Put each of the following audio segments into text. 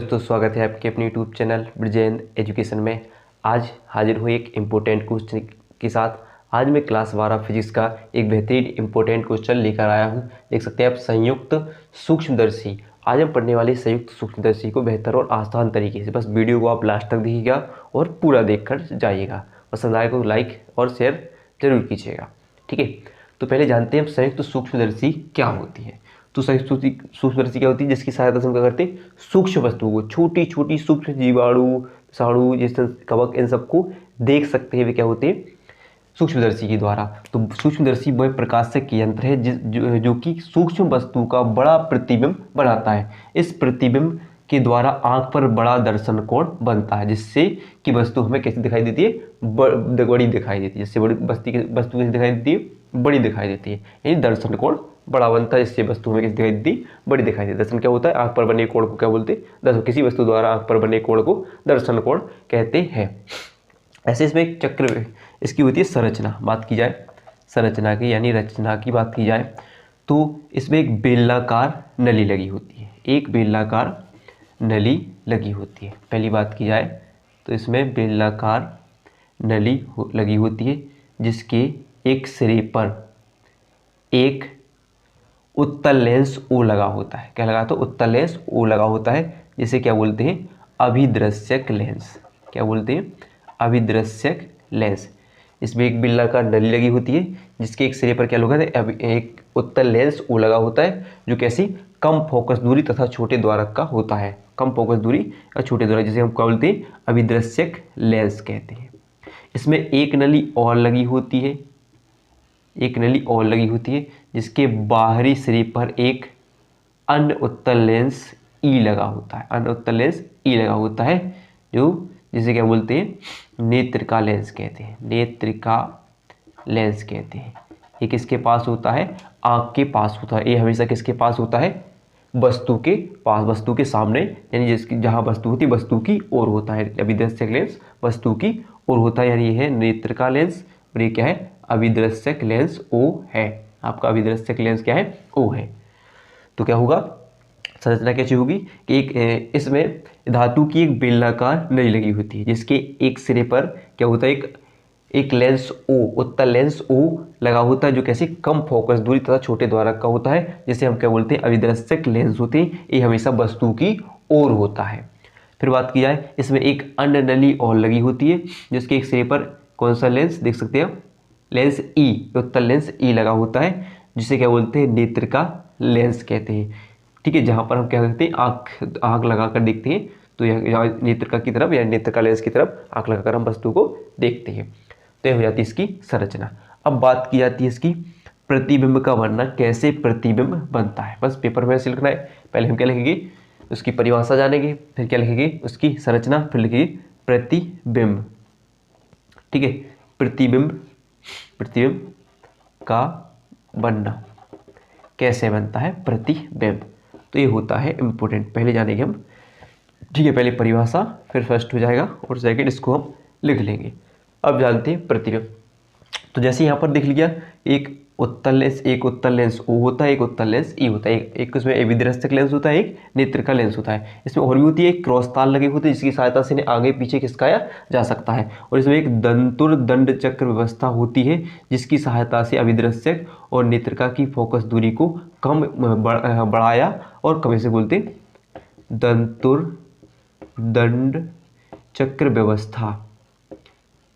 दोस्तों स्वागत है आपके अपने यूट्यूब चैनल ब्रिजेन एजुकेशन में। आज हाजिर हुए एक इम्पोर्टेंट क्वेश्चन के साथ। आज मैं क्लास 12 फिजिक्स का एक बेहतरीन इम्पोर्टेंट क्वेश्चन लेकर आया हूं। देख सकते हैं आप, संयुक्त सूक्ष्मदर्शी। आज हम पढ़ने वाले संयुक्त सूक्ष्मदर्शी को बेहतर और आसान तरीके से, बस वीडियो को आप लास्ट तक देखिएगा और पूरा देख कर जाइएगा। पसंद आए तो लाइक और शेयर जरूर कीजिएगा, ठीक है। तो पहले जानते हैं हम संयुक्त सूक्ष्मदर्शी क्या होती है। तो संयुक्त सूक्ष्मदर्शी क्या होती है, जिसकी सहायता से हम क्या करते हैं, सूक्ष्म वस्तुओं को, छोटी छोटी सूक्ष्म जीवाणु, विषाणु जैसे कवक, इन सबको देख सकते हैं। वे क्या होते हैं, सूक्ष्मदर्शी के द्वारा। तो सूक्ष्मदर्शी वह प्रकाशक यंत्र है जो कि सूक्ष्म वस्तु का बड़ा प्रतिबिंब बनाता है। इस प्रतिबिंब के द्वारा आंख पर बड़ा दर्शन कोण बनता है, जिससे कि वस्तु हमें कैसी दिखाई देती है, बड़ी दिखाई देती है। जिससे बड़ी वस्तु कैसी दिखाई देती है, बड़ी दिखाई देती है, यानी दर्शन कोण बड़ा बनता है। इससे वस्तु हमें कैसी दिखाई देती है, बड़ी दिखाई देती है। दर्शन क्या होता है, आंख पर बने कोण को क्या बोलते हैं, किसी वस्तु द्वारा आंख पर बने कोण को दर्शन कोण कहते हैं। ऐसे इसमें एक चक्र इसकी होती है संरचना। बात की जाए संरचना की, यानी रचना की बात की जाए, तो इसमें एक बेलनाकार नली लगी होती है। एक बेलनाकार नली लगी होती है। पहली बात की जाए तो इसमें बेलनाकार नली लगी होती है, जिसके एक सिरे पर एक उत्तल लेंस ओ लगा होता है। क्या लगा, तो उत्तल लेंस ओ लगा होता है, जिसे क्या बोलते हैं, अभिदृश्यक लेंस। क्या बोलते हैं, अभिदृश्यक लेंस। इसमें एक बेलनाकार नली लगी होती है, जिसके एक सिरे पर क्या लगा है, एक उत्तल लेंस ओ लगा होता है, जो कैसी, कम फोकस दूरी तथा छोटे द्वारक का होता है। कम फोकस दूरी और छोटे द्वारक, जिसे हम क्या बोलते हैं, अभिदृश्यक लेंस कहते हैं। इसमें एक नली और लगी होती है, एक नली और लगी होती है, जिसके बाहरी सिरे पर एक अन्य उत्तल लेंस ई लगा होता है। अन्य उत्तल लेंस ई लगा होता है, जो जिसे क्या बोलते हैं, नेत्रिका लेंस कहते हैं। नेत्रिका लेंस कहते हैं। ये किसके पास होता है, आँख के पास होता है। ये हमेशा किसके पास होता है, वस्तु के पास, वस्तु के सामने, यानी जिसकी जहाँ वस्तु होती है वस्तु की ओर होता है। अभिदृश्यक लेंस वस्तु की ओर होता है, यानी ये है नेत्रिका लेंस और ये क्या है, अभिदृश्यक लेंस ओ है। आपका अभिदृश्यक लेंस क्या है, ओ है। तो क्या होगा, संरचना कैसी होगी कि एक इसमें धातु की एक बेलनाकार नली लगी होती है, जिसके एक सिरे पर क्या होता है, एक लेंस ओ, उत्तल लेंस ओ लगा होता है, जो कैसे, कम फोकस दूरी तथा छोटे द्वारक का होता है, जिसे हम क्या बोलते हैं, अभिदृश्यक लेंस होते हैं। ये हमेशा वस्तु की ओर होता है। फिर बात की जाए, इसमें एक अन्य नली और लगी होती है, जिसके एक सिरे पर कौन सा लेंस देख सकते हैं, लेंस ई, उत्तल लेंस ई लगा होता है, जिसे क्या बोलते हैं, नेत्रिका लेंस कहते हैं। ठीक है, जहाँ पर हम क्या करते हैं, आँख लगा कर देखते हैं, तो यह नेत्रिका की तरफ या नेत्रिका लेंस की तरफ आँख लगाकर हम वस्तु को देखते हैं। तो यह हो जाती है इसकी संरचना। अब बात की जाती है इसकी प्रतिबिंब का बनना, कैसे प्रतिबिंब बनता है। बस पेपर में ऐसे लिखना है। पहले हम क्या लिखेंगे, उसकी परिभाषा जानेंगे, फिर क्या लिखेंगे, उसकी संरचना, फिर लिखेंगे प्रतिबिंब। ठीक है, प्रतिबिंब का बनना कैसे बनता है, प्रतिबिंब। तो ये होता है इंपॉर्टेंट, पहले जानेंगे हम। ठीक है, पहले परिभाषा, फिर फर्स्ट हो जाएगा और सेकंड इसको हम लिख लेंगे। अब जानते हैं प्रतिबिंब। तो जैसे यहाँ पर देख लिया, एक उत्तल लेंस ओ होता है, एक उत्तल लेंस ई होता है, एक उसमें अभिदृश्यक लेंस होता है, एक नेत्रिका लेंस होता है। इसमें और भी होती है, एक क्रॉस तार लगे होते हैं, जिसकी सहायता से इन्हें आगे पीछे खिसकाया जा सकता है। और इसमें एक दंतुर दंड चक्र व्यवस्था होती है, जिसकी सहायता से अभिदृश्यक और नेत्रिका की फोकस दूरी को कम बढ़ाया और कम, से बोलते दंतुर दंड चक्र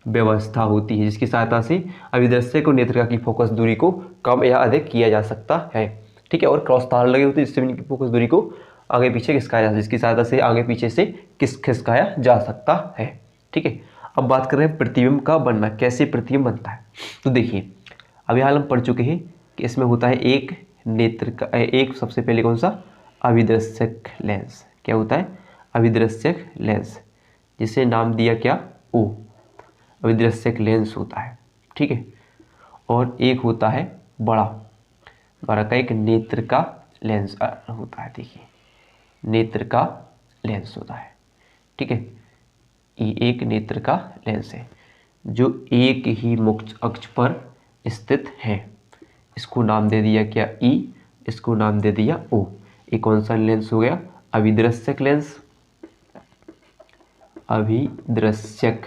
व्यवस्था होती है, जिसकी सहायता से अभिदृश्यक और नेत्रिका की फोकस दूरी को कम या अधिक किया जा सकता है। ठीक है, और क्रॉस तार लगे होते हैं, जिससे इनकी फोकस दूरी को आगे पीछे खिसकाया जा सकता है, जिसकी सहायता से आगे पीछे से खिसकाया जा सकता है। ठीक है, अब बात कर रहे हैं प्रतिबिंब का बनना, कैसे प्रतिबिंब बनता है। तो देखिए, अभी हाल हम पढ़ चुके हैं कि इसमें होता है एक नेत्रिका, एक सबसे पहले कौन सा, अभिदृश्यक लेंस। क्या होता है, अभिदृश्यक लेंस, जिसे नाम दिया क्या, ओ, अभिदृश्यक लेंस होता है। ठीक है, और एक होता है बड़ा का एक नेत्रिका लेंस होता है। देखिए, नेत्रिका लेंस होता है। ठीक है, ये एक नेत्रिका लेंस है, जो एक ही मुख्य अक्ष पर स्थित है। इसको नाम दे दिया क्या, ई, इसको नाम दे दिया ओ। ये कौन सा लेंस हो गया, अभिदृश्यक लेंस। अभिदृश्यक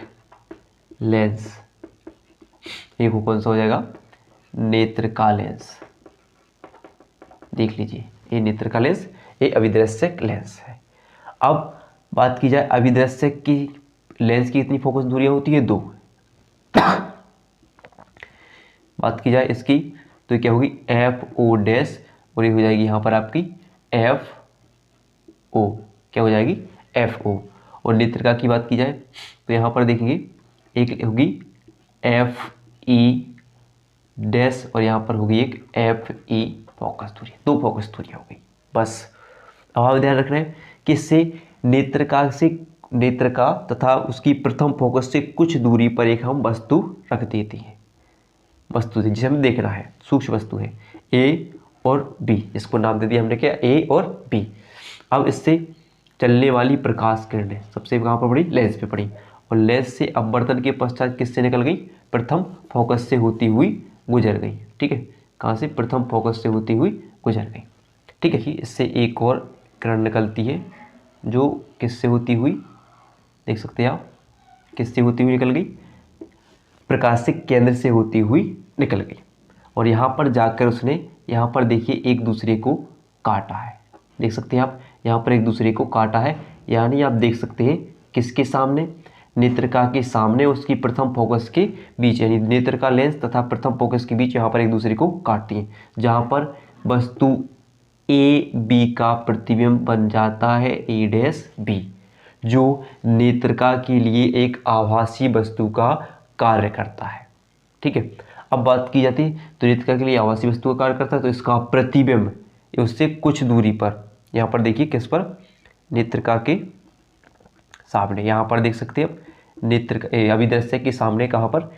लेंस, एक वो कौन सा हो जाएगा, नेत्र का लेंस। देख लीजिए, ये नेत्र का लेंस, ये अभिदृश्यक लेंस है। अब बात की जाए अभिदृश्यक की लेंस की कितनी फोकस दूरियां होती है, 2। बात की जाए इसकी तो क्या होगी, FO डैश, और ये हो जाएगी यहाँ पर आपकी FO, क्या हो जाएगी, FO। और नेत्रिका की बात की जाए तो यहाँ पर देखेंगे एक होगी FE डैश, और यहाँ पर होगी एक FE फोकस दूरी, 2 फोकस दूरियाँ हो गई बस। अब आप ध्यान रख रहे हैं कि इससे नेत्रिका तथा उसकी प्रथम फोकस से कुछ दूरी पर एक हम वस्तु रख देती हैं, वस्तु जिसे हमें देखना है, सूक्ष्म वस्तु है A और B, इसको नाम दे दिया हमने क्या, A और B। अब इससे चलने वाली प्रकाश किरणें सबसे कहाँ पर पड़ी, लेंस पे पड़ी, और लेंस से अपवर्तन के पश्चात किससे निकल गई, प्रथम फोकस से होती हुई गुजर गई। ठीक है, कहाँ से, प्रथम फोकस से होती हुई गुजर गई। ठीक है, इससे एक और किरण निकलती है जो किससे होती हुई, देख सकते हैं आप, किससे होती हुई निकल गई, प्रकाशिक केंद्र से होती हुई निकल गई, और यहाँ पर जाकर उसने, यहाँ पर देखिए एक दूसरे को काटा है, देख सकते हैं आप, यहाँ पर एक दूसरे को काटा है, यानी आप देख सकते हैं किसके सामने, नेत्रिका के सामने, उसकी प्रथम फोकस के बीच, यानी नेत्रिका लेंस तथा प्रथम फोकस के बीच यहाँ पर एक दूसरे को काटती है, जहाँ पर वस्तु AB का प्रतिबिंब बन जाता है A-B, जो नेत्रिका के लिए एक आभासी वस्तु का कार्य करता है। ठीक है, अब बात की जाती है तो नेत्रिका के लिए आभासी वस्तु का कार्य करता है, तो इसका प्रतिबिंब उससे कुछ दूरी पर, यहाँ पर देखिए किस पर, नेत्रिका के सामने, यहाँ पर देख सकते हैं नेत्रिका अभिदृश्यक के सामने, कहाँ पर,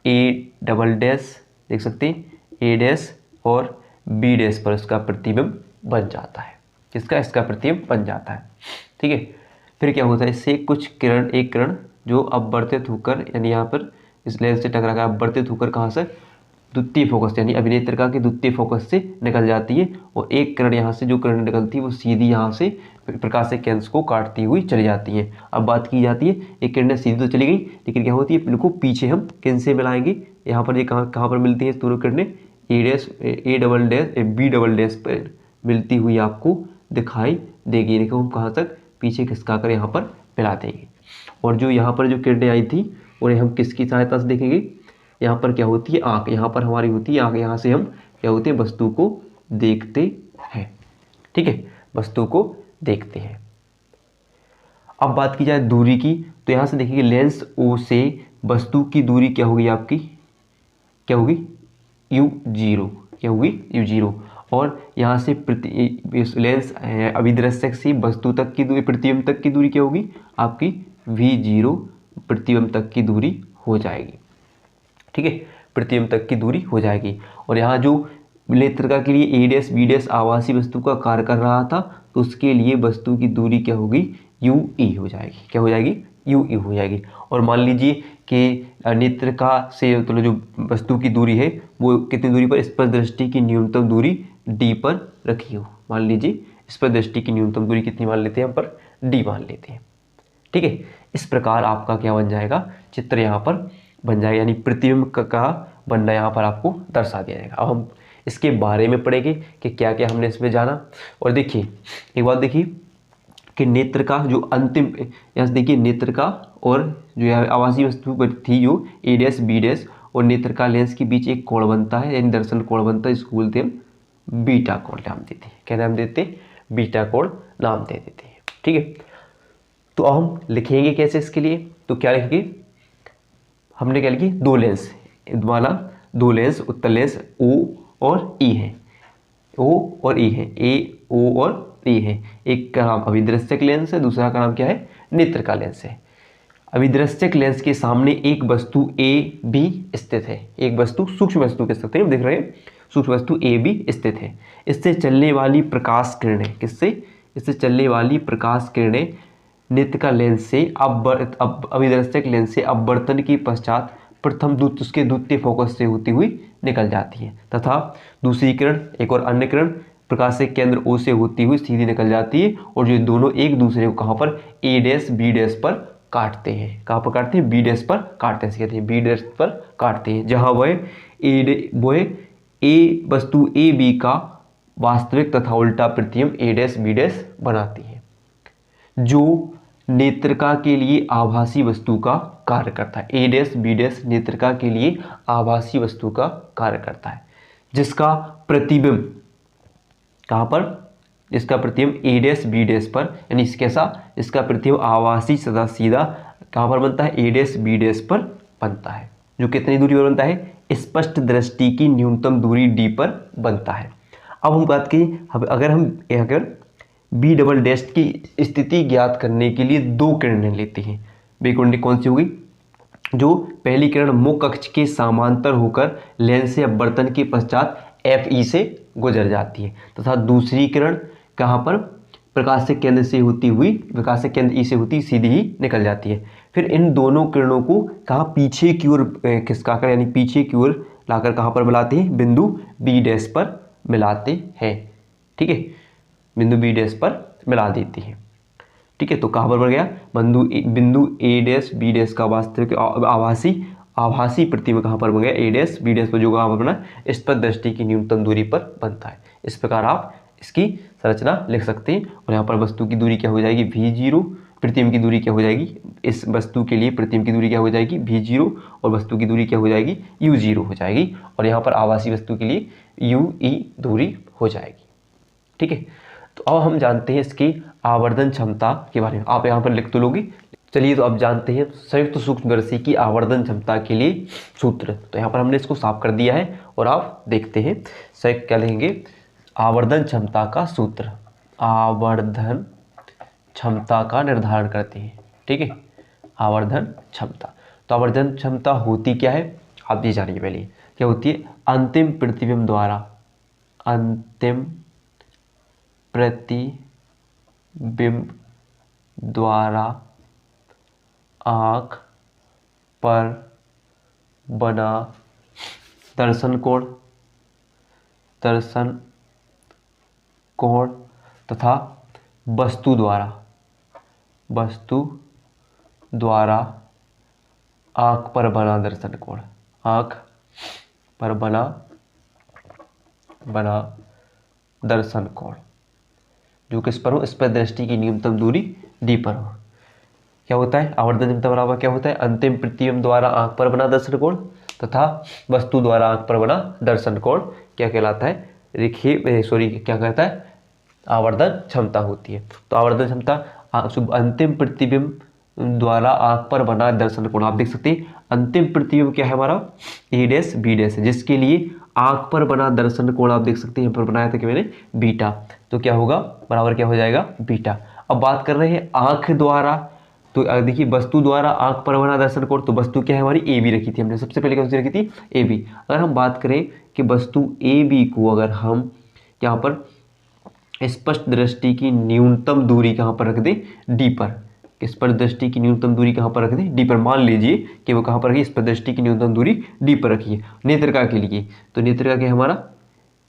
A डैश, देख सकते हैं A डैश और B डैश पर उसका प्रतिबिंब बन जाता है, किसका, इसका प्रतिबिंब बन जाता है। ठीक है, फिर क्या होता है, इससे कुछ किरण, एक किरण जो अपवर्तित होकर, यानी यहाँ पर इस लेंस से टकरा कर अपवर्तित होकर कहाँ से, द्वितीय फोकस, यानी अभिनेत्रिका के द्वितीय फोकस से निकल जाती है, और एक किरण यहाँ से जो किरण निकलती है वो सीधी यहाँ से प्रकाशिक केंद्र को काटती हुई चली जाती है। अब बात की जाती है, एक किरण सीधी तो चली गई, लेकिन क्या होती है, बिल्कुल पीछे हम किन से मिलाएंगे, यहाँ पर ये कहाँ पर मिलती है, दोनों किरणें A dash, B double dash पर मिलती हुई आपको दिखाई देगी। देखो हम कहाँ तक पीछे खिसका कर यहाँ पर मिला देंगे, और जो यहाँ पर जो किरणें आई थी उन्हें हम किसकी सहायता से देखेंगे, यहाँ पर क्या होती है, आँख, यहाँ पर हमारी होती है आँख, यहाँ से हम क्या होते हैं, वस्तु को देखते हैं। ठीक है, वस्तु को देखते हैं। अब बात की जाए दूरी की, तो यहाँ से देखिए लेंस O से वस्तु की दूरी क्या होगी आपकी, क्या होगी, U0, क्या होगी, U0, और यहाँ से लेंस अभिदृश्यक से वस्तु तक की दूरी, प्रतिबिंब तक की दूरी क्या होगी आपकी, V0, प्रतिबिंब तक की दूरी हो जाएगी। ठीक है, प्रतिबिंब तक की दूरी हो जाएगी, और यहाँ जो नेत्रिका के लिए A डैश B डैश आभासी वस्तु का कार्य कर रहा था, तो उसके लिए वस्तु की दूरी क्या होगी, UE हो जाएगी, क्या हो जाएगी, UE हो जाएगी। और मान लीजिए कि नेत्रिका से तो जो वस्तु की दूरी है वो कितनी दूरी पर, स्पर्श दृष्टि की न्यूनतम दूरी D पर रखी हो, मान लीजिए स्पर्श दृष्टि की न्यूनतम दूरी कितनी मान लेते हैं, हम पर D मान लेते हैं। ठीक है, इस प्रकार आपका क्या बन जाएगा, चित्र यहाँ पर बन जाएगा, यानी प्रतिबिंब का बनना यहाँ पर आपको दर्शा दिया जाएगा। अब हम इसके बारे में पढ़ेंगे कि क्या क्या हमने इसमें जाना। और देखिए एक बात देखिए कि नेत्रिका जो अंतिम, यहाँ से देखिए नेत्रिका और जो आभासी वस्तु थी जो A डैश B डैश और नेत्रिका लेंस के बीच एक कोण बनता है, यानी दर्शन कोण बनता है, इसको बोलते हैं बीटा कोण नाम देते हैं। क्या नाम देते हैं, बीटा कोण नाम दे देते हैं। ठीक है, तो अब हम लिखेंगे कैसे इसके लिए, तो क्या लिखेंगे, हमने क्या लिखी, दो लेंस वाला, दो लेंस उत्तल लेंस O और E है, O और E है, A O और E है। एक का नाम अभिदृश्यक लेंस है, दूसरा का नाम क्या है, नेत्रिका लेंस है। अभिदृश्यक लेंस के सामने एक वस्तु A B स्थित है, एक वस्तु सूक्ष्म वस्तु कह सकते हैं, देख रहे हैं सूक्ष्म वस्तु A B स्थित है। इससे चलने वाली प्रकाश किरणें, किससे, इससे चलने वाली प्रकाश किरणें नेत्रिका लेंस से अभिदृश्यक लेंस से अपवर्तन के पश्चात प्रथम उसके द्वितीय फोकस से होती हुई निकल जाती है, तथा दूसरी किरण, एक और अन्य किरण प्रकाशिक केंद्र O से होती हुई सीधी निकल जाती है, और जो दोनों एक दूसरे को कहाँ पर, A डैश B डैश पर काटते हैं। कहाँ पर काटते हैं? बी डैश पर काटते हैं, इसे कहते हैं बी डैश पर काटते हैं, जहाँ वह ए वस्तु ए बी का वास्तविक तथा उल्टा प्रतिबिंब ए डैश बी डैश बनाती है, जो नेत्रिका के लिए आभासी वस्तु का कार्य करता है। ए डैश बी डैश नेत्रिका के लिए आभासी वस्तु का कार्य करता है, जिसका प्रतिबिंब कहाँ पर? इसका प्रतिबिंब ए डैश बी डैश पर, यानी कैसा? इसका प्रतिबिंब आभासी सदा सीधा कहाँ पर बनता है? ए डैश बी डैश पर बनता है, जो कितनी दूरी पर बनता है? स्पष्ट दृष्टि की न्यूनतम दूरी डी पर बनता है। अब हम बात करें, अगर बी डबल डैश की स्थिति ज्ञात करने के लिए दो किरणें लेते हैं, वे किरणें कौन सी होगी? जो पहली किरण मुख्य अक्ष के समांतर होकर लेंस से अपवर्तन के पश्चात एफ ई से गुजर जाती है, तथा दूसरी किरण कहाँ पर? प्रकाशिक केंद्र से होती हुई, प्रकाशिक केंद्र ई से होती सीधी ही निकल जाती है। फिर इन दोनों किरणों को कहाँ? पीछे की ओर खिसकाकर, यानी पीछे की ओर लाकर कहाँ पर मिलाते हैं? बिंदु बी डैश पर मिलाते हैं। ठीक है, बिंदु बी डैश पर मिला देते हैं। ठीक है, तो कहाँ पर बन गया? बिंदु ए डैश बी डैश का वास्तविक आभासी प्रतिबिंब कहाँ पर बन गया? ए डैश बी डैश पर, जो कहाँ पर बना? स्पष्ट दृष्टि की न्यूनतम दूरी पर बनता है। इस प्रकार आप इसकी संरचना लिख सकते हैं। और यहाँ पर वस्तु की दूरी क्या हो जाएगी? v0। प्रतिबिंब की दूरी क्या हो जाएगी? इस वस्तु के लिए प्रतिबिंब की दूरी क्या हो जाएगी? v0, और वस्तु की दूरी क्या हो जाएगी? u0 हो जाएगी। और यहाँ पर आभासी वस्तु के लिए ue दूरी हो जाएगी। ठीक है, तो अब हम जानते हैं इसकी आवर्धन क्षमता के बारे में। आप यहाँ पर लिख तो लोगे। चलिए, तो अब जानते हैं संयुक्त सूक्ष्मदर्शी की आवर्धन क्षमता के लिए सूत्र। तो यहाँ पर हमने इसको साफ कर दिया है, और आप देखते हैं संयुक्त क्या लेंगे? आवर्धन क्षमता का सूत्र, आवर्धन क्षमता का निर्धारण करते हैं। ठीक है, आवर्धन क्षमता। तो आवर्धन क्षमता होती क्या है? आप ये जानिए पहले क्या होती है? अंतिम प्रतिबिंब द्वारा आँख पर बना दर्शन कोण तथा वस्तु द्वारा आँख पर बना दर्शन कोण, आँख पर बना दर्शन कोण, जो किस पर हो? इस पर दृष्टि की न्यूनतम दूरी डी पर हो। क्या होता है? आवर्धन क्षमता बराबर क्या होता है? अंतिम प्रतिबिंब द्वारा आँख पर बना दर्शन कोण तथा वस्तु द्वारा आँख पर बना दर्शन कोण क्या कहलाता है? क्या कहता है? आवर्धन क्षमता होती है। तो आवर्धन क्षमता अंतिम प्रतिबिंब द्वारा आँख पर बना दर्शन कोण। आप देख सकते हैं अंतिम प्रतिबिंब क्या है हमारा? ए डैश बी डैश, जिसके लिए आँख पर बना दर्शन कोण आप देख सकते हैं यहाँ पर बनाया था कि मैंने बीटा। तो क्या होगा? बराबर क्या हो जाएगा? बीटा। अब बात कर रहे हैं आँख द्वारा, तो देखिए वस्तु द्वारा आँख पर बना दर्शन कोण, तो वस्तु क्या है हमारी? ए बी रखी थी हमने, सबसे पहले कौन सी रखी थी? A B. अगर हम बात करें कि वस्तु ए बी को अगर हम यहाँ पर स्पष्ट दृष्टि की न्यूनतम दूरी कहाँ पर रख दें? डी पर। स्पष्ट दृष्टि की न्यूनतम दूरी कहाँ पर रख दें? डी पर। मान लीजिए कि वो कहाँ पर रखी? स्पष्ट दृष्टि की न्यूनतम दूरी डी पर रखी है नेत्रिका के लिए। तो नेत्रिका क्या है हमारा?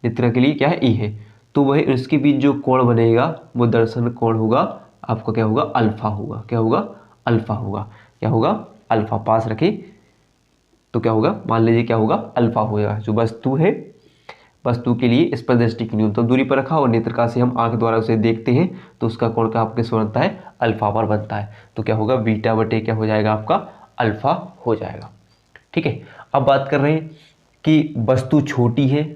नेत्रिका के लिए क्या है? ई है। तो वह इसके बीच जो कोण बनेगा वो दर्शन कोण होगा आपका, क्या होगा? अल्फा होगा। क्या होगा? अल्फा होगा। क्या होगा? अल्फा। पास रखे तो क्या होगा? मान लीजिए क्या होगा? अल्फा होगा। जो वस्तु है, वस्तु के लिए स्पष्ट दृष्टि की न्यूनतम दूरी पर रखा और नेत्रिका से हम आंख द्वारा उसे देखते हैं, तो उसका कोण का आपके बनता है? अल्फा पर बनता है। तो क्या होगा? बीटा बटे क्या हो जाएगा आपका? अल्फा हो जाएगा। ठीक है, अब बात कर रहे हैं कि वस्तु छोटी है,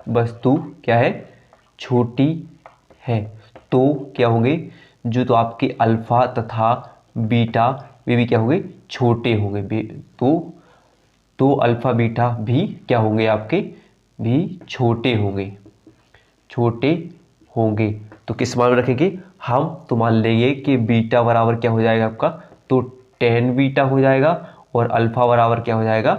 वस्तु क्या है? छोटी है, तो क्या होंगे? जो तो आपके अल्फा तथा बीटा वे भी क्या होंगे? छोटे होंगे। तो अल्फा बीटा भी क्या होंगे? आपके भी छोटे होंगे, छोटे होंगे। तो किस मान में रखेंगे हम? तो मान लेंगे कि बीटा बराबर क्या हो जाएगा आपका? तो tan बीटा हो जाएगा, और अल्फा बराबर क्या हो जाएगा?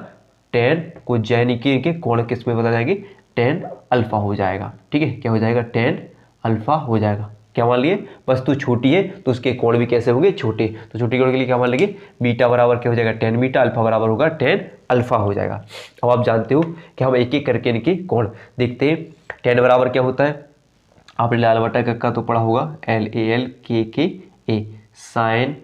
tan को जैन के कोण किस में बदल जाएंगे? tan अल्फा हो जाएगा। ठीक है, क्या हो जाएगा? tan अल्फा हो जाएगा। क्या मान लिए? वस्तु छोटी है तो उसके कोण भी कैसे होंगे? छोटे। तो छोटे कोण के लिए क्या मान लेंगे? बीटा बराबर क्या हो जाएगा? tan beta. अल्फा बराबर होगा tan अल्फा हो जाएगा। अब आप जानते हो कि हम एक एक करके इनके कोण देखते हैं। tan बराबर क्या होता है? आपने लाल बटा का तो पढ़ा होगा, LAL KK A sine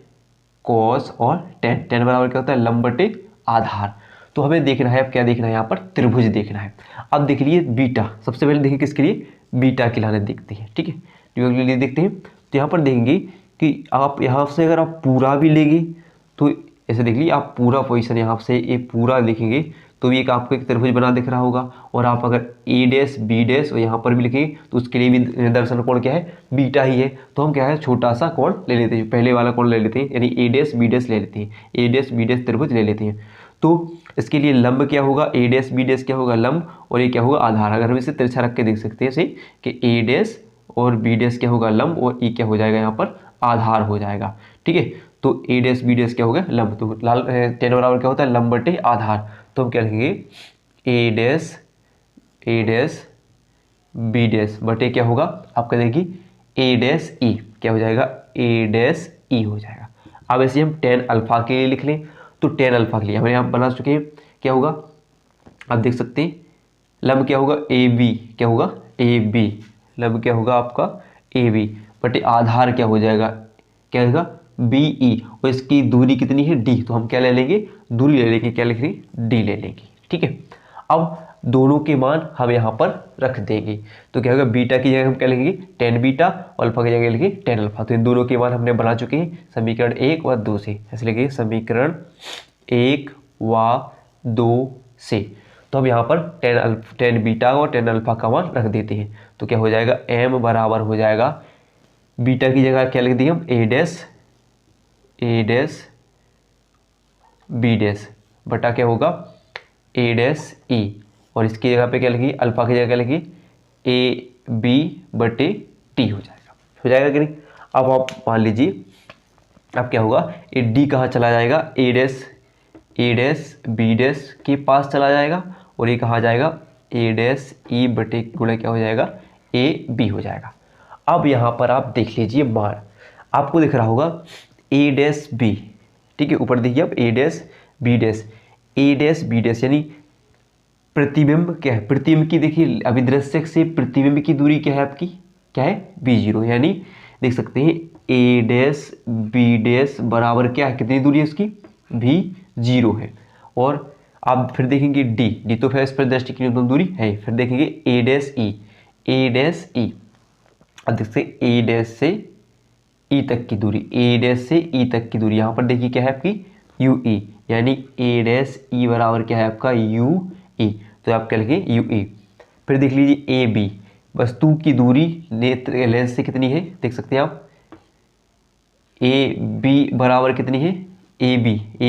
cos और टेन। टेन बराबर क्या होता है, लंब बटे आधार। तो हमें देखना है, अब क्या देखना है यहाँ पर, त्रिभुज देखना है। अब देख लिए बीटा, सबसे पहले देखिए किसके लिए, बीटा की लाने देखते हैं, ठीक है, त्रिभुज के लिए देखते हैं। तो यहाँ पर देखेंगे कि आप यहाँ से अगर आप पूरा भी लेंगे तो ऐसे देख लीजिए, आप पूरा पोजीशन यहाँ से ये पूरा लिखेंगे तो भी एक आपको एक त्रिभुज बना दिख रहा होगा। और आप अगर ए डैश बी डैश और यहाँ पर भी लिखेंगे तो उसके लिए भी दर्शन कोण क्या है, बीटा ही है। तो हम क्या है, छोटा सा कोण ले लेते हैं, पहले वाला कोण ले लेते हैं, यानी ए डैश बी डैश ले लेते हैं, ए डैश बी डैश त्रिभुज ले लेते हैं। तो इसके लिए लंब क्या होगा, ए डैश बी डैश क्या होगा लंब, और ये क्या होगा आधार। अगर हम इसे तिरछा रख के देख सकते हैं ऐसे कि ए डैश और बी डैश क्या होगा लंब, और ई क्या हो जाएगा यहाँ पर आधार हो जाएगा, ठीक है। तो ए डैश बी डैश क्या हो गया लंब, तो लाल टेन बराबर क्या होता है, लंब बटे आधार। तो हम क्या लिखेंगे, ए डैश बी डैश बटे क्या होगा आपका, देखिए ए डैश ई क्या हो जाएगा, ए डैश ई हो जाएगा। अब ऐसे हम टेन अल्फा के लिए लिख लें, तो टेन अल्फा के लिए हमें यहाँ बना चुके हैं, क्या होगा आप देख सकते हैं, लंब क्या होगा ए बी, क्या होगा ए बी, लंब क्या होगा आपका ए बी बटे आधार क्या हो जाएगा, क्या होगा बी ई, और इसकी दूरी कितनी है डी, तो हम क्या ले लेंगे, दूरी ले लेंगे, क्या लिख लेंगे डी ले लेंगे, ठीक है। अब दोनों के मान हम यहाँ पर रख देंगे, तो क्या होगा बीटा की जगह हम क्या लिखेंगे टेन बीटा, और अल्फा की जगह लिखेंगे टेन अल्फा। तो इन दोनों के मान हमने बना चुके हैं समीकरण 1 व 2 से, ऐसे लिखेंगे समीकरण 1 व 2 से। तो हम यहाँ पर टेन बीटा और टेन अल्फा का मान रख देते हैं, तो क्या हो जाएगा m बराबर हो जाएगा, बीटा की जगह क्या लिख देंगे हम ए डैश बी डैश बटा क्या होगा ए डैश ई, और इसकी जगह पे क्या लिखिए अल्फा की जगह क्या लिखिए ए बी बटे टी हो जाएगा कि नहीं। अब आप मान लीजिए अब क्या होगा, ए डी कहाँ चला जाएगा, ए डैश बी डैश के पास चला जाएगा, और ये कहाँ जाएगा ए डैश ई बटे गुणा क्या हो जाएगा ए बी हो जाएगा। अब यहाँ पर आप देख लीजिए मान, आपको दिख रहा होगा ए डैश बी, ठीक है, ऊपर देखिए आप ए डैश बी डैश यानी प्रतिबिंब क्या है, प्रतिबिंब की देखिए अभिदृश्यक से प्रतिबिंब की दूरी क्या है आपकी, क्या है b0, यानी देख सकते हैं ए डैश बी डैश बराबर क्या है, कितनी दूरी है उसकी v0 है। और आप फिर देखेंगे डी तो फिर इस पर दृष्टि की न्यूनतम दूरी है, फिर देखेंगे ए डैश ई, अब देखते ए डैश से ई तक की दूरी, ए डैश से ई तक की दूरी यहाँ पर देखिए क्या है आपकी यू ई, यानी ए डैश ई बराबर क्या है आपका यू ई, तो आप क्या लिखेंगे यू ई। फिर देख लीजिए ए बी, वस्तु की दूरी नेत्र लेंस से कितनी है, देख सकते हैं आप ए बी बराबर कितनी है ए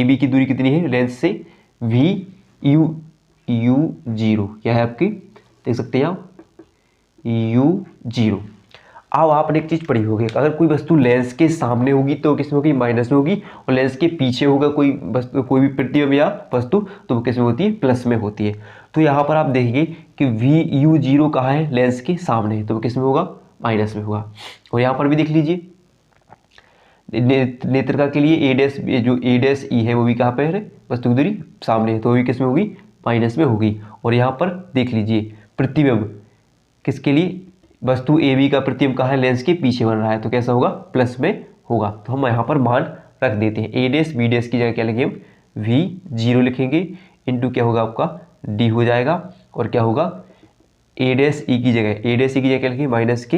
बी की दूरी कितनी है लेंस से वी यू जीरो, क्या है आपकी देख सकते हैं आप U0। अब आपने एक चीज़ पढ़ी होगी, अगर कोई वस्तु लेंस के सामने होगी तो किस में होगी माइनस में होगी, और लेंस के पीछे होगा कोई वस्तु कोई भी प्रतिबिंब या वस्तु तो वो किस में होती है प्लस में होती है। तो यहाँ पर आप देखिए कि VU0 कहाँ है लेंस के सामने, तो वो किस में होगा माइनस में होगा। और यहाँ पर भी देख लीजिए नेत्रिका के लिए ए डैश ई है वो भी कहाँ पर है वस्तु की दूरी सामने है, तो वो भी किस में होगी माइनस में होगी। और यहाँ पर देख लीजिए प्रतिबिंब किसके लिए वस्तु ए बी का प्रतिबिंब कहाँ है लेंस के पीछे बन रहा है, तो कैसा होगा प्लस में होगा। तो हम यहाँ पर मान रख देते हैं ए डैश बी डैश की जगह क्या लिखेंगे हम V0 लिखेंगे इंटू क्या होगा आपका D हो जाएगा, और क्या होगा ए डैश ई की जगह क्या लिखेंगे माइनस के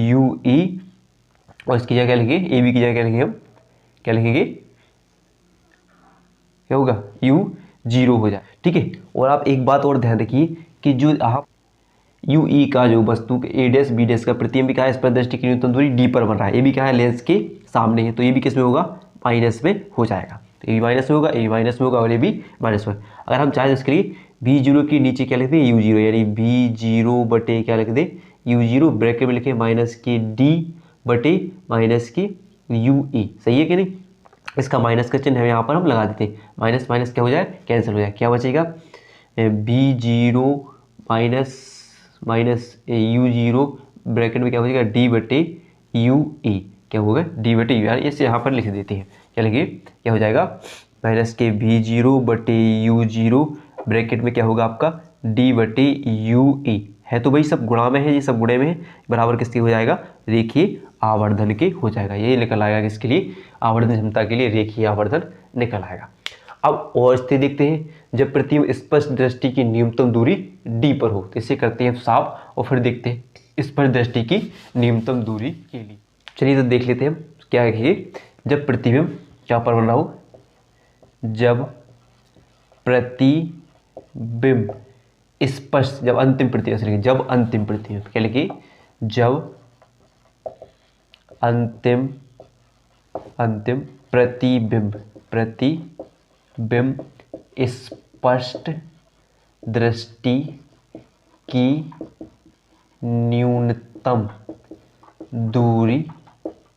UE, और इसकी जगह क्या लिखेंगे ए बी की जगह क्या लिखेंगे हम क्या लिखेंगे क्या होगा U0 हो जाए, ठीक है। और आप एक बात और ध्यान रखिए कि जो आप UE का जो वस्तु ए डैश बी डैश का प्रतिबिंब क्या है इस पर दृष्टि की न्यूनतम दूरी D पर बन रहा है, ए बी क्या है लेंस के सामने है, तो ये भी किस में होगा माइनस में हो जाएगा, तो ए बी माइनस में होगा, ए बी माइनस में होगा और ए बी माइनस में। अगर हम चाहें तो इसके लिए V0 के नीचे क्या लिख दें U0, यानी V0 बटे क्या लिख दें U0 ब्रैकेट में लिखे माइनस के D बटे माइनस के UE, सही है कि नहीं। इसका माइनस का चिन्ह है यहाँ पर हम लगा देते हैं, माइनस माइनस क्या हो जाए कैंसिल हो जाए, क्या बचेगा V0 माइनस U0 ब्रैकेट में क्या हो जाएगा D बटे UE, क्या होगा D बटे U, यानी इसे यहाँ पर लिख देते हैं, क्या लिखिए क्या हो जाएगा माइनस के V0 बटे U0 ब्रैकेट में क्या होगा आपका D बटे UE है तो भाई सब गुणा में है, ये सब गुणे में है, बराबर किसके हो जाएगा, रेखीय आवर्धन के हो जाएगा। ये निकल आएगा किसके लिए, आवर्धन क्षमता के लिए रेखीय आवर्धन निकल आएगा। अब और स्थिति देखते हैं, जब प्रतिबिंब स्पष्ट दृष्टि की न्यूनतम दूरी d पर हो, तो इसे करते हैं साफ और फिर देखते हैं स्पष्ट दृष्टि की न्यूनतम दूरी के लिए। चलिए तो देख लेते हैं हम क्या है। जब प्रतिबिंब क्या पर बन रहा हो, जब प्रतिबिंब स्पष्ट, जब अंतिम प्रतिबिंब, जब अंतिम प्रतिबिंब क्या लिखिए, जब अंतिम प्रतिबिंब स्पष्ट दृष्टि की न्यूनतम दूरी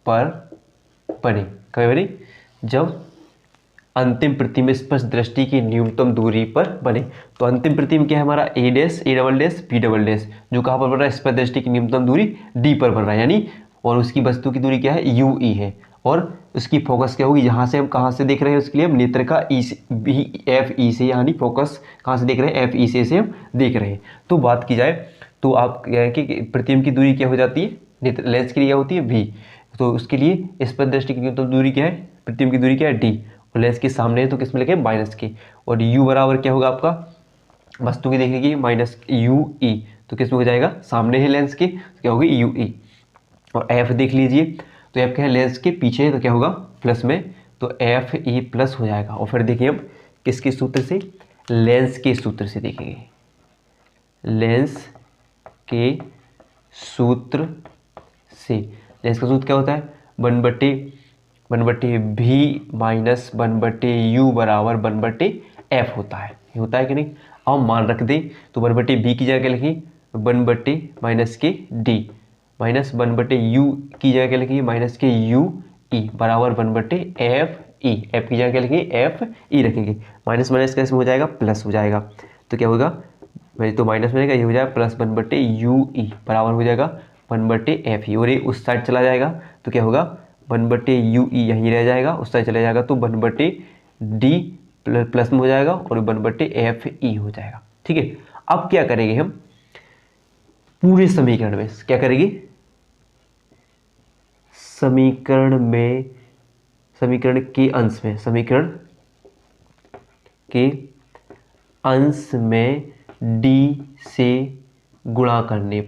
पर बने। कभी बने, जब अंतिम प्रतिबिंब स्पष्ट दृष्टि की न्यूनतम दूरी पर बने। तो अंतिम प्रतिबिंब क्या है हमारा, A dash, A double dash, B double dash, जो कहाँ पर बन रहा है, स्पष्ट दृष्टि की न्यूनतम दूरी डी पर बन रहा है यानी, और उसकी वस्तु की दूरी क्या है, यू ई है, और उसकी फोकस क्या होगी, यहाँ से हम कहाँ से देख रहे हैं, उसके लिए हम नेत्र का ई से, बी एफ ई से, यानी फोकस कहाँ से देख रहे हैं, एफ ई से हम देख रहे हैं। तो बात की जाए तो आप क्या है कि प्रतिबिंब की दूरी क्या हो जाती है, नेत्र लेंस के लिए क्या होती है, भी, तो उसके लिए स्पष्ट दृष्टि की न्यूनतम दूरी क्या है, प्रतिबिंब की दूरी क्या है, डी, और लेंस के सामने है तो किस में लिखे, माइनस के, और u बराबर क्या होगा आपका, वस्तु की देखने की माइनस यू ई, तो किस में हो जाएगा, सामने है लेंस के, तो क्या होगी यू ई। और f देख लीजिए, तो f क्या है, लेंस के पीछे है तो क्या होगा, प्लस में, तो एफ ई प्लस हो जाएगा। और फिर देखिए हम किसके सूत्र से, लेंस के सूत्र से देखेंगे, लेंस के सूत्र से। लेंस का सूत्र क्या होता है, 1/v माइनस 1/u बराबर 1/f होता है, ये होता है कि नहीं। अब मान रख दें तो 1/v की जगह क्या लिखिए, 1/ माइनस के d माइनस 1/u की जगह क्या लिखिए, माइनस के u e बराबर 1/f e, f की जगह क्या लिखिए, f e रखेंगे, माइनस माइनस कैसे हो जाएगा, प्लस हो जाएगा, तो क्या होगा, तो माइनस में ये हो जाएगा प्लस 1/u e बराबर हो जाएगा 1/f e, और ये उस साइड चला जाएगा तो क्या होगा, 1/u e यहीं रह जाएगा, उस साइड चला जाएगा तो 1/d प्लस में हो जाएगा और 1/f e हो जाएगा। ठीक है, अब क्या करेंगे हम, पूरे समीकरण में क्या करेंगे, समीकरण के अंश में d से गुणा करने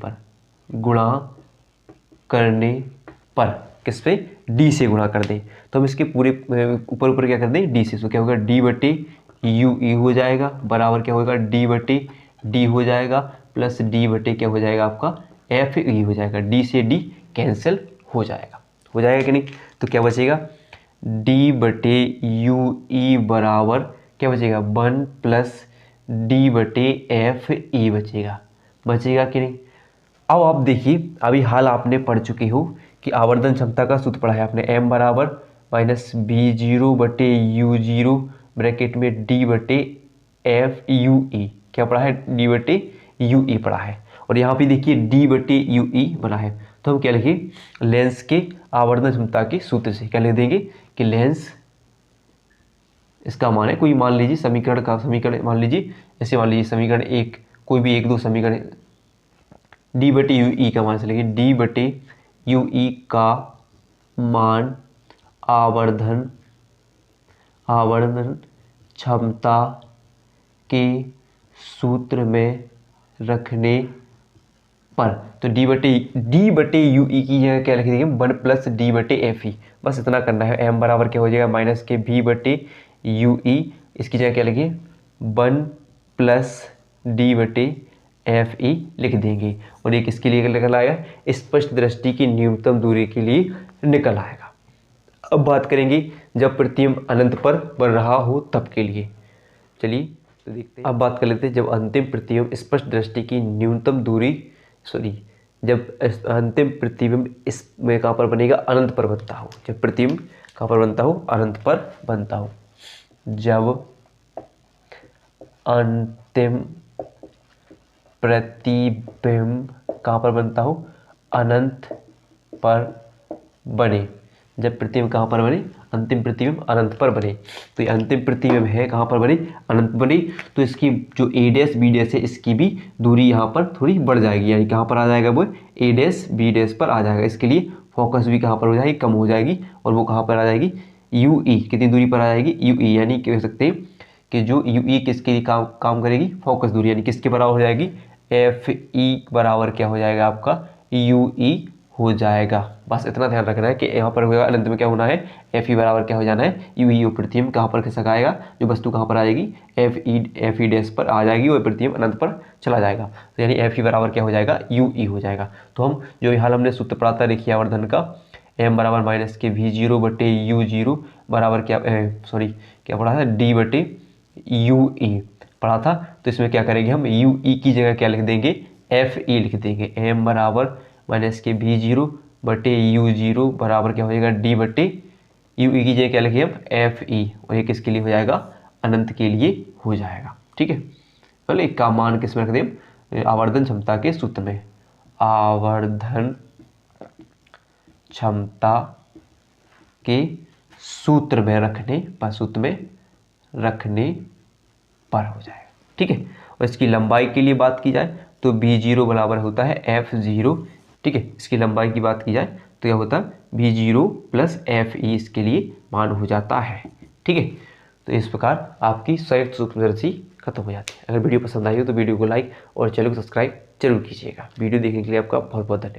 पर किस पे, d से गुणा कर दें, तो हम इसके पूरे ऊपर क्या कर दें, d से, तो क्या होगा, d/u हो जाएगा बराबर क्या होगा, d/d हो जाएगा प्लस d/ क्या हो जाएगा आपका, f e हो जाएगा, d से d कैंसिल हो जाएगा कि नहीं। तो क्या बचेगा, d/u e बराबर क्या बचेगा, 1 प्लस d/f e बचेगा कि नहीं। अब आप देखिए, अभी हाल आपने पढ़ चुके हो कि आवर्धन क्षमता का सूत्र पढ़ा है आपने, m बराबर माइनस b0/u0 ब्रैकेट में d/f/u e, क्या पढ़ा है, d/u e पढ़ा है, और यहाँ पे देखिए d/u e बना है, तो हम क्या लिखें, लेंस के आवर्धन क्षमता के सूत्र से क्या लिख देंगे कि लेंस, इसका मान है, कोई मान लीजिए समीकरण मान लीजिए, ऐसे मान लीजिए समीकरण एक, कोई भी एक दो समीकरण, d/u e का मान से लेंगे, d/u e का मान आवर्धन क्षमता के सूत्र में रखने पर, तो d/u e की जगह क्या लिख देंगे, 1 प्लस d/f e, बस इतना करना है। m बराबर क्या हो जाएगा, माइनस के v/u e, इसकी जगह क्या लिखिए, 1 प्लस d/f e लिख देंगे, और ये किसके लिए निकल आएगा, स्पष्ट दृष्टि की न्यूनतम दूरी के लिए निकल आएगा। अब बात करेंगे जब प्रतिबिंब अनंत पर बन रहा हो तब के लिए। चलिए तो देखते हैं, अब बात कर लेते हैं जब अंतिम प्रतिबिंब स्पष्ट दृष्टि की न्यूनतम दूरी, जब अंतिम प्रतिबिंब इसमें कहाँ पर बनेगा, अनंत पर बनता हो, जब प्रतिबिंब कहाँ पर बनता हो, अनंत पर बनता हो, जब अंतिम प्रतिबिंब कहाँ पर बनता हो, अनंत पर बने, जब प्रतिबिंब कहाँ पर बने, अंतिम प्रतिबिंब अनंत पर बने। तो ये अंतिम प्रतिबिंब है कहाँ पर बने, अनंत बने, तो इसकी जो ए डैश बी डैश है इसकी भी दूरी यहाँ पर थोड़ी बढ़ जाएगी, यानी कहाँ पर आ जाएगा वो ए डैश बी डैश पर आ जाएगा। इसके लिए फोकस भी कहाँ पर हो जाएगी, कम हो जाएगी, और वो कहाँ पर आ जाएगी, यू ई, कितनी दूरी पर आ जाएगी, यू ई, यानी कह सकते हैं कि जो यू ई किसके लिए काम करेगी, फोकस दूरी, यानी किसके बराबर हो जाएगी, एफ ई बराबर क्या हो जाएगा आपका, यू ई हो जाएगा। बस इतना ध्यान रखना है कि यहाँ पर होगा अनंत में क्या होना है, एफ ई बराबर क्या हो जाना है, यू ई। प्रतिबिंब कहाँ पर खिसक आएगा, जो वस्तु कहाँ पर आ जाएगी, एफ ई डैश पर आ जाएगी, और प्रतिबिंब अनंत पर चला जाएगा। तो यानी एफ ई बराबर क्या हो जाएगा, यू ई हो जाएगा। तो हम जो हाल हमने सूत्र पढ़ा था रेखीय आवर्धन का, एम बराबर माइनस के वी जीरो बटे यू जीरो बराबर क्या, क्या पढ़ा था, डी बटे यू ई पढ़ा था। तो इसमें क्या करेंगे हम, यू ई की जगह क्या लिख देंगे, एफ ई लिख देंगे। एम बराबर माइनस के वी जीरो बटे यू जीरो बराबर क्या हो जाएगा, डी बटे यू ई की जगह क्या लिखेंगे हम, एफ ई, और ये किसके लिए हो जाएगा, अनंत के लिए हो जाएगा। ठीक है, पहले का मान किस में रख दें, आवर्धन क्षमता के सूत्र में, आवर्धन क्षमता के सूत्र में रखने पर हो जाएगा। ठीक है, और इसकी लंबाई के लिए बात की जाए तो बी जीरो बराबर होता है एफ जीरो। ठीक है, इसकी लंबाई की बात की जाए तो क्या होता है, B zero plus F E इसके लिए मान हो जाता है। ठीक है, तो इस प्रकार आपकी संयुक्त सूक्ष्मदर्शी खत्म हो जाती है। अगर वीडियो पसंद आई हो तो वीडियो को लाइक और चैनल को सब्सक्राइब जरूर कीजिएगा। वीडियो देखने के लिए आपका बहुत बहुत धन्यवाद।